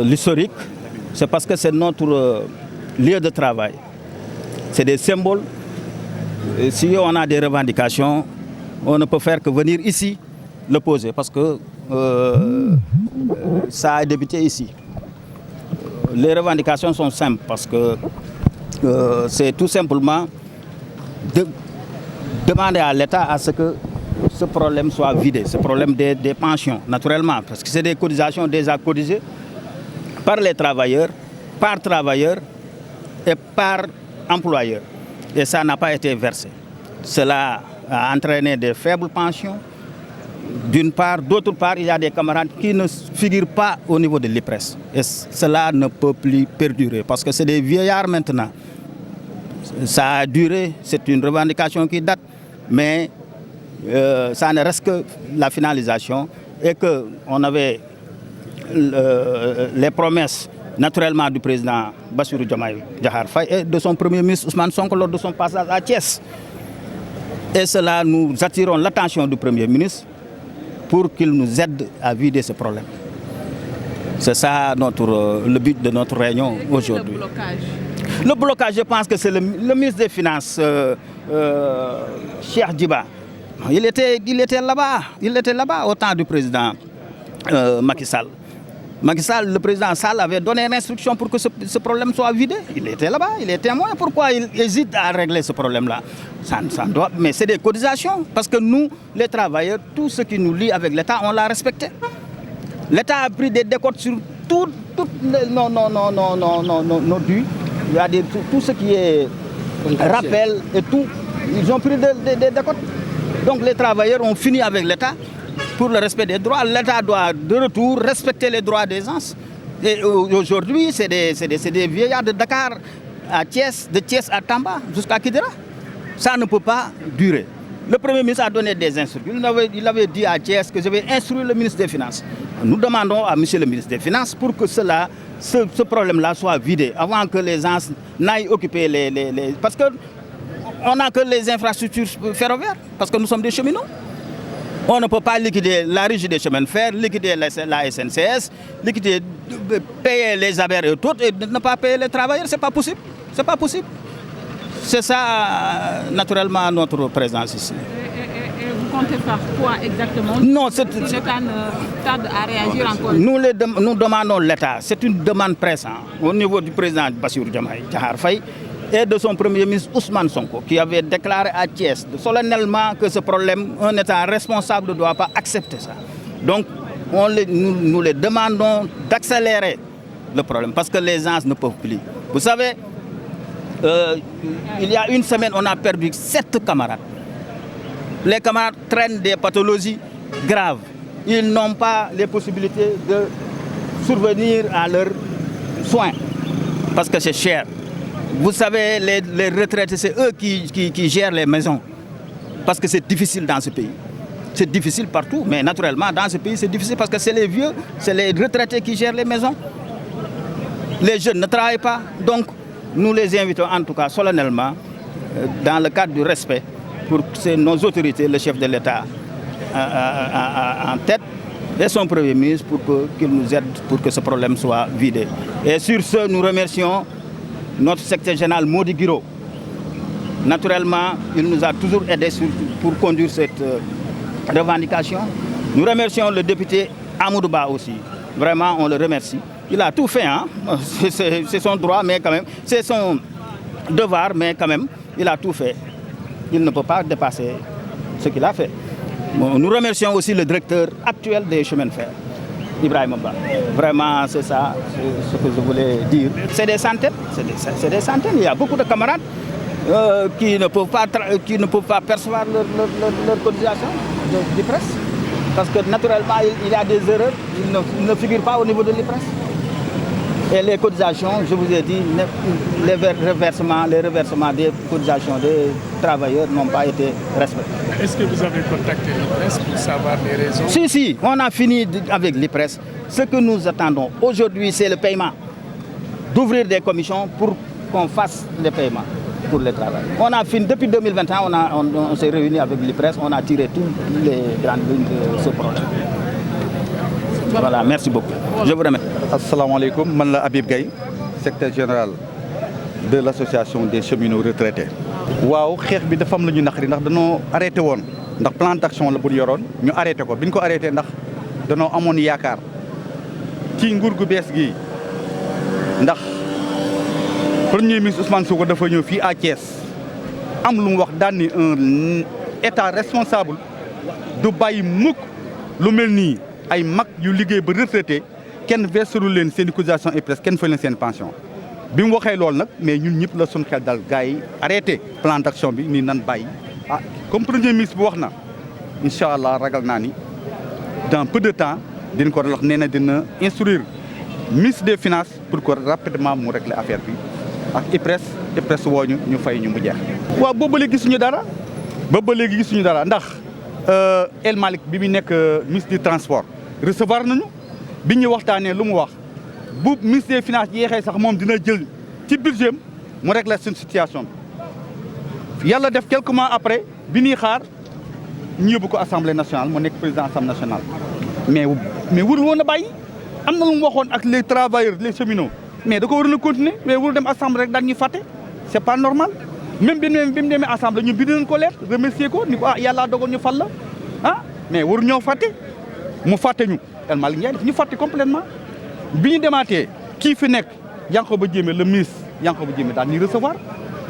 l'historique, c'est parce que c'est notre lieu de travail. C'est des symboles. Et si on a des revendications, on ne peut faire que venir ici le poser parce que ça a débuté ici. Les revendications sont simples parce que c'est tout simplement de demander à l'État à ce que ce problème soit vidé, ce problème des pensions, naturellement, parce que c'est des cotisations déjà cotisées par les travailleurs, par travailleurs et par employeurs. Et ça n'a pas été versé. Cela a entraîné des faibles pensions, d'une part. D'autre part, il y a des camarades qui ne figurent pas au niveau de l'IPRES. Et cela ne peut plus perdurer parce que c'est des vieillards maintenant. Ça a duré, c'est une revendication qui date, mais ça ne reste que la finalisation et qu'on avait les promesses naturellement du président Bassirou Diomaye Diakhar Faye et de son premier ministre Ousmane Sonko lors de son passage à Thiès. Et cela, nous attirons l'attention du premier ministre pour qu'il nous aide à vider ce problème. C'est ça le but de notre réunion aujourd'hui. Le blocage, je pense que c'est le ministre des Finances, Cheikh Diba. Il était là-bas au temps du président Macky Sall. Macky Sall, le président Sall avait donné l'instruction pour que ce problème soit vidé. Il était là-bas, il est témoin. Pourquoi il hésite à régler ce problème-là? Mais c'est des cotisations. Parce que nous, les travailleurs, tout ce qui nous lie avec l'État, on l'a respecté. L'État a pris des décotes sur nos dus. C'est-à-dire tout ce qui est rappel et tout. Ils ont pris des décotes. Donc les travailleurs ont fini avec l'État. Pour le respect des droits, l'État doit de retour respecter les droits des gens. Et aujourd'hui, c'est des vieillards de Dakar à Thiès, de Thiès à Tamba, jusqu'à Kidira. Ça ne peut pas durer. Le Premier ministre a donné des instructions. Il avait dit à Thiès que je vais instruire le ministre des Finances. Nous demandons à monsieur le ministre des Finances pour que ce problème-là soit vidé avant que les gens n'aillent occuper les... Parce qu'on n'a que les infrastructures ferroviaires, parce que nous sommes des cheminots. On ne peut pas liquider la régie des chemins de fer, liquider la SNCS, liquider, payer les ABR et tout, et ne pas payer les travailleurs. C'est pas possible. C'est pas possible. C'est ça, naturellement, notre présence ici. Et vous comptez faire quoi exactement? Non, si l'État ne tarde à réagir encore? Nous demandons l'État. C'est une demande pressante au niveau du président Bassirou Diomaye Diakhar Faye et de son premier ministre Ousmane Sonko, qui avait déclaré à Thiès solennellement que ce problème, un État responsable ne doit pas accepter ça. Donc, nous les demandons d'accélérer le problème, parce que les gens ne peuvent plus. Vous savez, il y a une semaine, on a perdu 7 camarades. Les camarades traînent des pathologies graves. Ils n'ont pas les possibilités de survenir à leurs soins, parce que c'est cher. Vous savez, les retraités, c'est eux qui gèrent les maisons. Parce que c'est difficile dans ce pays. C'est difficile partout, mais naturellement, dans ce pays, c'est difficile parce que c'est les vieux, c'est les retraités qui gèrent les maisons. Les jeunes ne travaillent pas. Donc, nous les invitons en tout cas solennellement, dans le cadre du respect, pour que nos autorités, le chef de l'État en tête, et son Premier ministre, pour qu'il nous aide pour que ce problème soit vidé. Et sur ce, nous remercions notre secrétaire général Modi Guiro. Naturellement, il nous a toujours aidés pour conduire cette revendication. Nous remercions le député Amoudouba aussi. Vraiment, on le remercie. Il a tout fait, hein? C'est son droit, mais quand même, c'est son devoir, mais quand même, il a tout fait. Il ne peut pas dépasser ce qu'il a fait. Bon, nous remercions aussi le directeur actuel des chemins de fer, Ibrahim Ba. Vraiment, c'est ça ce que je voulais dire. C'est des centaines, c'est des centaines. Il y a beaucoup de camarades qui ne peuvent pas percevoir leur cotisation de presse. Parce que naturellement, il y a des erreurs, ils ne figurent pas au niveau de l'IPRES. Et les cotisations, je vous ai dit, les reversements des cotisations des travailleurs n'ont pas été respectés. Est-ce que vous avez contacté l'IPRES pour savoir les raisons? Si, on a fini avec l'IPRES. Ce que nous attendons aujourd'hui, c'est le paiement. D'ouvrir des commissions pour qu'on fasse les paiements pour les travailleurs. On a fini, depuis 2021, on s'est réunis avec l'IPRES, on a tiré toutes les grandes lignes de ce problème. Voilà, merci beaucoup. Je vous remercie. asalaamaaleykum man la Habib Gaye secrétaire général de l'association des cheminots retraités. waaw xeex bi dafa am lu ñu naqari ndax dañoo arrêté woon ndax plan d'action la bu ñu yoroon ñu arrêté ko bi ñu ko arrêté ndax danoo amoon yaakaar ci nguur gu bees gi ndax premier ministre Ousmane Sonko dafa ñëw fii à Thiès am lu mu wax daan ni un état responsable du bàyyi mukk lu mel nii ay mag yu liggéey ba retraité kenn verserul leen seen i cotisation IPRES kenn fay leen seen pension bi mu waxee loolu nag mais ñun ñëpp la suñ xel dal gars yi arrêté plan d'action bi nii nan bàyyi comme premier ministre bi wax na incha allah ragal naa ni dans peu de temps dina ko wax nee na dina instruire ministre des finances pour que rapidement mu régler affaire bi ak IPRES wooñu ñu fay ñu mu jeex. waaw boobu ba léegi gisuñu dara ndax El Malick bi mu nekk ministre du transport recevoir nañu bi ñu waxtaanee lu mu wax bu ministre des finances jeexee sax moom dina jël ci budget mu régler suñu situation bi yàlla def quelques mois après bi ñuy xaar ñu yóbbu ko assemblée nationale mu nekk président assemblée nationale mais warul woon a bàyyi am na lu mu waxoon ak les travailleurs les cheminots mais da ko waroon a continuer mais warul dem assemblée rek daal ñuy fàtte c'est pas normal même bi mu demee assemblée ñu bind nañ ko lettre remercier ko ni ko yàlla dogal ñu fal la mais waru ñoo fàtte mu fàtte ñu El Malick Ndiaye daf ñu fàtte complètement bi ñu demaatee kii fi nekk Yankhoba Diémé le ministre Yankhoba Diémé daal ñuy recevoir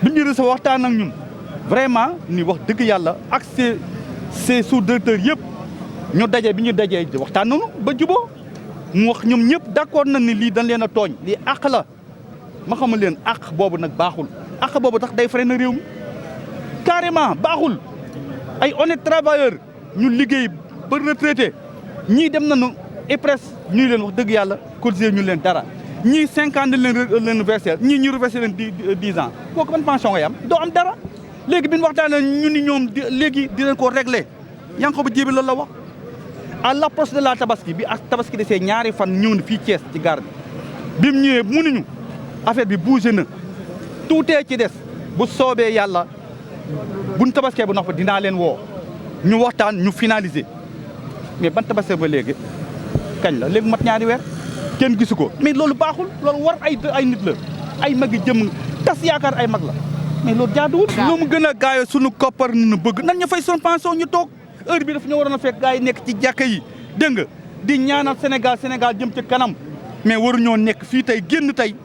bi ñuy recevoir waxtaan ak ñun vraiment ni wax dëgg yàlla ak ses sous-directeurs yëpp ñu daje bi ñu dajee waxtaan nañu ba juboo mu wax ñoom ñëpp d'accord nañ ni lii dañ leen a tooñ lii àq la ma xamal leen àq boobu nag baaxul àq boobu tax day freiné réew mi carrément baaxul ay honnête travailleurs ñu liggéey ba retraité ñii dem nañu IPRES ñuy leen wax dëgg yàlla cotiser ñu leen dara ñii 5 ans leen versé ñii ñu versé leen 10 ans kooku ban pension ngay am doo am dara léegi bi ñu waxtaanee ñu ni ñoom léegi dinañ ko réglé Yankhoba Diémé loolu la wax à l'approche de la tabaski bi ak tabaski desee ñaari fan ñëw na fii Thiès ci gare bi mu ñëwee mënuñu affaire bi bougé na tuutee ci des bu soobee yàlla buñ tabaskee bu noppi dinaa leen woo ñu waxtaan ñu finaliser mais ban tabaski ba léegi kañ la léegi mat ñaari weer kenn gisu ko mais loolu baaxul loolu war ay nit la ay mag yi jëm tas yaakaar ay mag la mais loolu jaaduwul. lu mu gën a gaayoo sunu koppar nu bëgg nan ñu fay son pension ñu toog heure bi daf ñu waroon a fekk gars yi nekk ci jàkka yi dégg nga di ñaanal Sénégal jëm ci kanam mais waruñoo nekk fii tey génn tey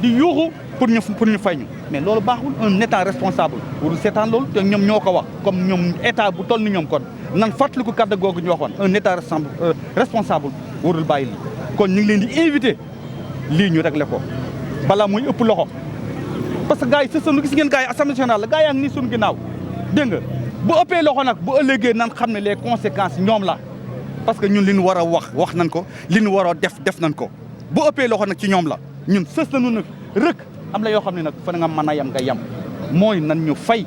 di yuuxu pour ñu fay ñu mais loolu baaxul un état responsable warul seetaan loolu te ñoom ñoo ko wax comme ñoom état bu toll ni ñoom kon nan fàttaliku kàddu googu ñu waxoon un état responsable warul bàyyi lii kon ñu ngi leen di invité lii ñu réglé ko balaa muy ëpp loxo parce que gars yi sësanu gis ngeen gars yi assemblée nationale la gars yaa ngi nii suñu ginnaaw dégg nga bu ëppee loxo nag bu ëllëgee nan xam ne les conséquences ñoom la parce que ñun li ñu war a wax nañ ko li ñu war a def nañ ko bu ëppee loxo nag ci ñoom la ñun sës nañu nag rëkk am la yoo xam ne nag fa nga mën a yem nga yem mooy nan ñu fay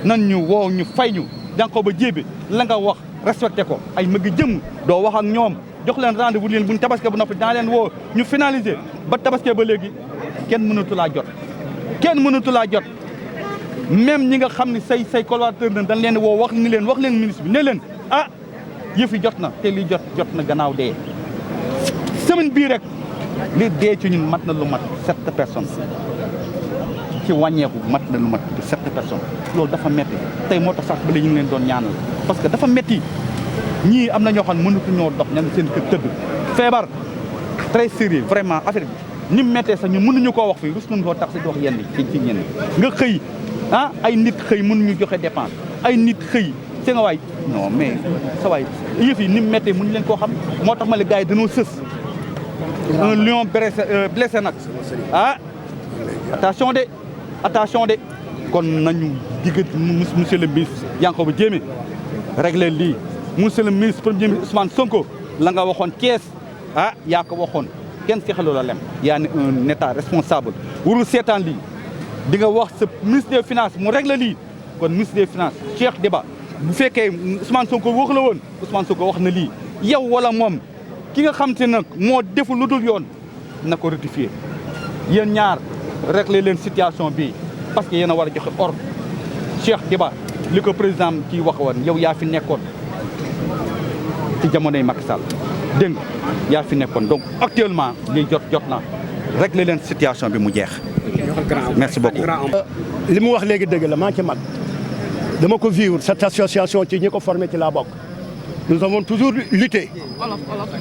nan ñu woo ñu fay ñu Yankhoba Diémé la nga wax respecté ko ay mëgg jëm doo wax ak ñoom jox leen rendez-vous leen buñ tabaskee ba noppi daa leen woo ñu finaliser ba tabaskee ba léegi kenn mënatu laa jot même ñi nga xam ne say collaborateur na dañ leen woo wax leen ministre bi ne leen yëf yi jot na te li jot na gannaaw dee semaine bii rek li dee ci ñun mat na lu mat 7 personnes ci wàññeeku mat na lu mat 7 personnes loolu dafa metti tey moo tax sax ba léegi ñu ngi leen doon ñaanal parce que dafa metti ñii am na ñoo xam ne mënatu ñoo dox ña seen kër tëdd feebar très sérieux vraiment affaire bi ni mu méttee sax ñu mënuñu koo wax fii rus nañu koo tax si di wax yenn ci ñenn nga xëy ay nit xëy mënuñu joxe dépense ay nit xëy ci nga waay non mais sa waay yëf yi ni mu méttee mënuñu leen koo xam moo tax ma le gars yi dañoo sës un lion blessé nag attention de kon nañu digg monsieur le ministre Yankhoba Diémé régler lii monsieur le ministre premier ministre Ousmane Sonko la nga waxoon Thiès yaa ko waxoon kenn seexaloo la lem yaa ne un état responsable warul seetaan lii di nga wax sa ministre des finances mu régler lii kon ministre des finances Cheikh Diba bu fekkee Ousmane Sonko wax la woon Ousmane Sonko wax na lii yow wala moom ki nga xam te nag moo deful lu dul yoon na ko rectifier yéen ñaar régler leen situation bii parce que yéen a war a joxe ordre Cheikh Diba li ko président kii wax woon yow yaa fi nekkoon ci jamonoy Macky Sall dégg nga yaa fi nekkoon donc actuellement li jot na régler leen situation bi mu jeex. merci beaucoup. li mu wax léegi dëgg la maa ci mag dama ko vivre cette association ci ñi ko formé ci laa bokk nous avons toujours lutté.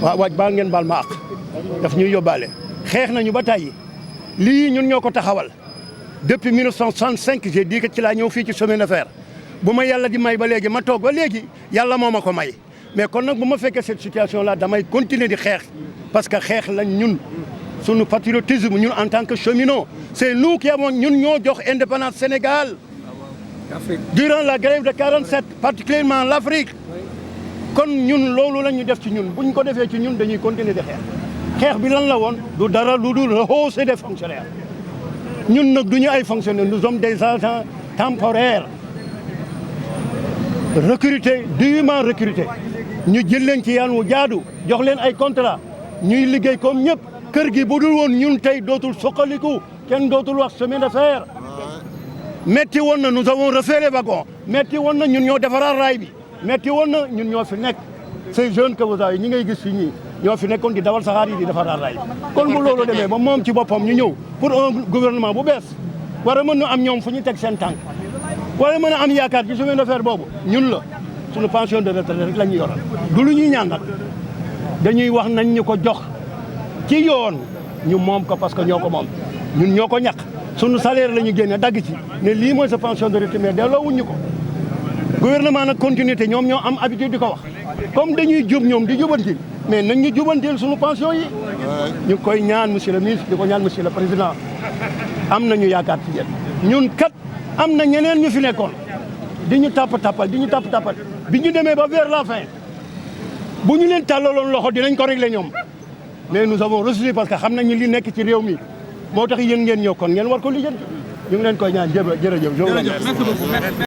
waaw waaj baal ngeen baal ma àq daf ñuy yóbbaale xeex nañu ba tàyyi lii ñun ñoo ko taxawal depuis 1965 j'ai dit que ci laa ñëw fii ci chemin de fer bu ma yàlla di may ba léegi ma toog ba léegi yàlla moo ma ko may mais kon nag bu ma fekkee cette situation là damay continuer di xeex parce que xeex lañ ñun sunu patriotisme ñun en tant que cheminot c'est nous qui avons ñun ñoo jox indépendance Sénégal durant la grève de 47 particulièrement l'Afrique kon ñun loolu la ñu def ci ñun buñ ko defee ci ñun dañuy continuer di xeex bi lan la woon du dara lu dul rehausser des fonctionnaires ñun nag du ñu ay fonctionnaires nous sommes des agents temporaires recrutés dûment recrutés ñu jël leen ci yaan wu jaadu jox leen ay contrat ñuy liggéey comme ñëpp kër gi bu dul woon ñun tey dootul soqaliku kenn dootul wax chemin de fer metti woon na nous avons refait les wagons metti woon na ñun ñoo defaraat raay bi metti woon na ñun ñoo fi nekk ces jeunes que vous avez ñi ngay gis fii ñii ñoo fi nekkoon di dawal saxaar yi di defaraat raay bi kon bu loolu demee ba moom ci boppam ñu ñëw pour un gouvernement bu bees war a mën na am ñoom fu ñu teg seen tànk war a mën a am yaakaar ci chemin de fer boobu ñun la suñu pension de retraite rek la ñuy yoral du lu ñuy ñaan nag dañuy wax nañ ñu ko jox ci yoon ñu moom ko parce que ñoo ko moom ñun ñoo ko ñàkk suñu salaire la ñu génne dagg ci ne lii mooy sa pension de retraite mais delloo wuñ ñu ko gouvernement nag continuité ñoom ñoo am habitude di ko wax comme dañuy jub ñoom di jubantil mais nañ ñu jubantil suñu pension yi ñu koy ñaan monsieur le ministre di ko ñaan monsieur le président am nañu yaakaar ci yéen ñun kat am na ñeneen ñu fi nekkoon di ñu tappal bi ñu demee ba vers la fin bu ñu leen tàllaloon loxo dinañ ko régler ñoom mais nous avons refusé parce que xam nañu li nekk ci réew mi moo tax yéen ngeen ñëw kon ngeen war ko lijjanti ñu ngi leen koy ñaan jërëjëf